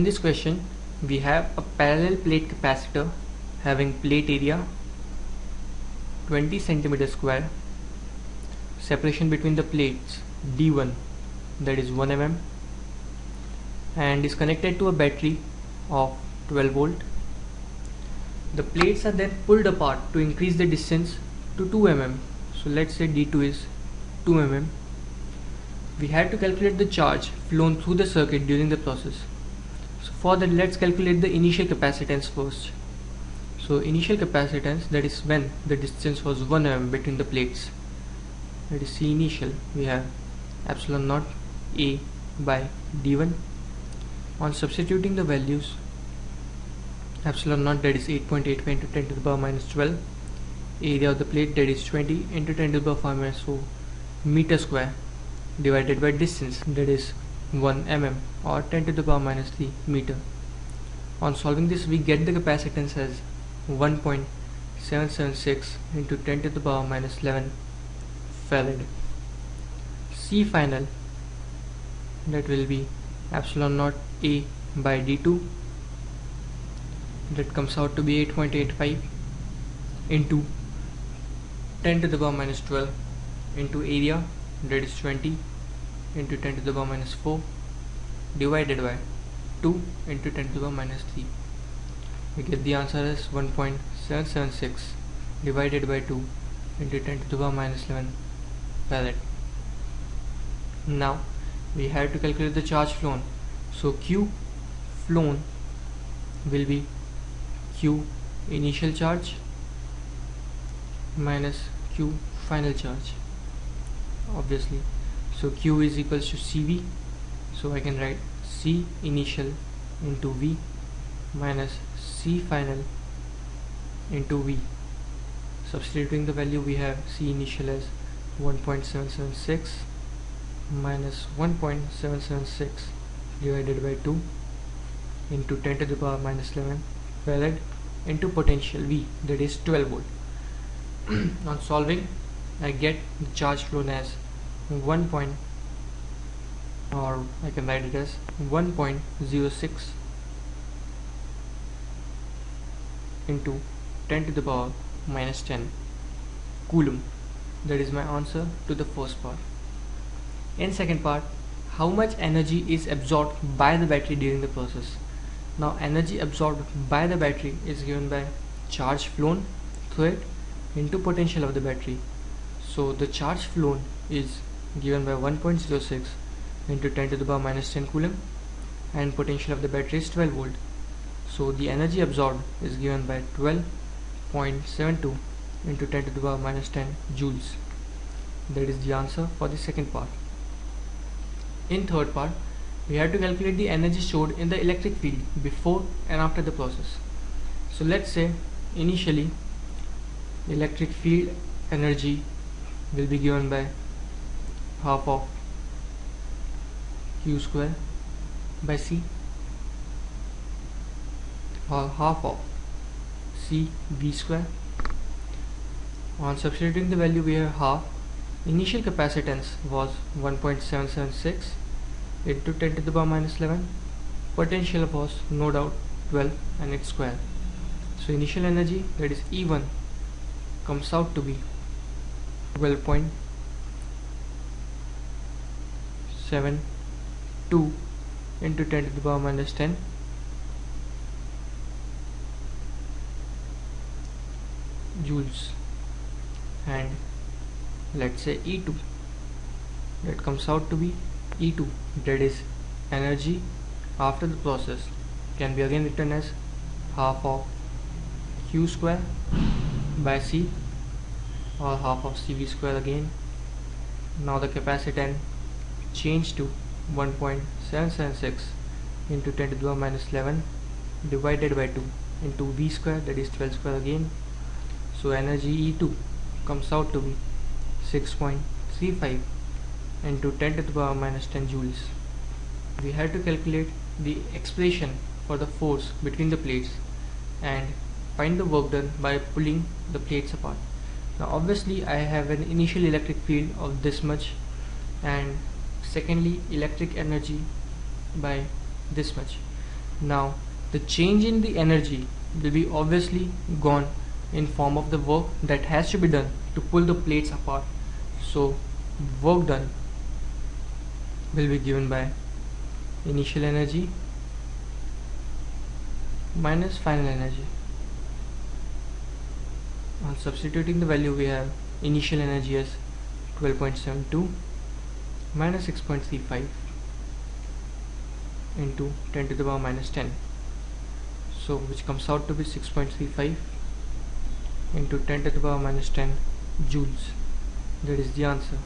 in this question we have a parallel plate capacitor having plate area 20 centimeter square, separation between the plates D1, that is 1 mm, and is connected to a battery of 12 volt. The plates are then pulled apart to increase the distance to 2 mm. So let's say D2 is 2 mm. We had to calculate the charge flown through the circuit during the process. So for that, let's calculate the initial capacitance first. So initial capacitance, that is when the distance was 1 mm between the plates, that is C initial, we have epsilon naught A by D1. On substituting the values, epsilon naught, that is 8.85 into 10 to the power minus 12, area of the plate, that is 20 into 10 to the power 5 minus 4 meter square, divided by distance, that is 1 mm or 10 to the power minus 3 meter. On solving this, we get the capacitance as 1.776 into 10 to the power minus 11 farad. C final, that will be epsilon naught A by D2, that comes out to be 8.85 into 10 to the power minus 12 into area, that is 20 into 10 to the power minus 4 divided by 2 into 10 to the power minus 3. We get the answer as 1.776 divided by 2 into 10 to the power minus 11 farad. Now we have to calculate the charge flown. So Q flown will be Q initial charge minus Q final charge, obviously. So Q is equals to CV, so I can write C initial into V minus C final into V. Substituting the value, we have C initial as 1.776 minus 1.776 divided by 2 into 10 to the power minus 11 farad into potential V, that is 12 volt. On solving, I get the charge flown as 1. Or I can write it as 1.06 into 10 to the power minus 10 coulomb. That is my answer to the first part. In second part, how much energy is absorbed by the battery during the process. Now energy absorbed by the battery is given by charge flown through it into potential of the battery. So the charge flown is given by 1.06 into 10 to the power minus 10 coulomb, and potential of the battery is 12 volt. So the energy absorbed is given by 12.72 into 10 to the power minus 10 joules. That is the answer for the second part. In third part, we have to calculate the energy stored in the electric field before and after the process. So let's say initially electric field energy will be given by half of Q square by C, or half of C V square. On substituting the value, we have half. Initial capacitance was 1.776 into 10 to the power minus 11. Potential was no doubt 12 and its square. So initial energy, that is E1, comes out to be 12.72 into 10 to the power minus 10 joules, and let's say E2, that comes out to be E2, that is energy after the process, can be again written as half of Q square by C, or half of CV square again. Now the capacitance changed to 1.776 into 10 to the power minus 11 divided by 2 into V square, that is 12 square again. So energy E2 comes out to be 6.35 into 10 to the power minus 10 joules. We had to calculate the expression for the force between the plates and find the work done by pulling the plates apart. Now obviously I have an initial electric field of this much, and secondly electric energy by this much. Now the change in the energy will be obviously gone in form of the work that has to be done to pull the plates apart. So work done will be given by initial energy minus final energy. On substituting the value, we have initial energy as 12.72 minus 6.35 into 10 to the power minus 10, so which comes out to be 6.35 into 10 to the power minus 10 joules. That is the answer.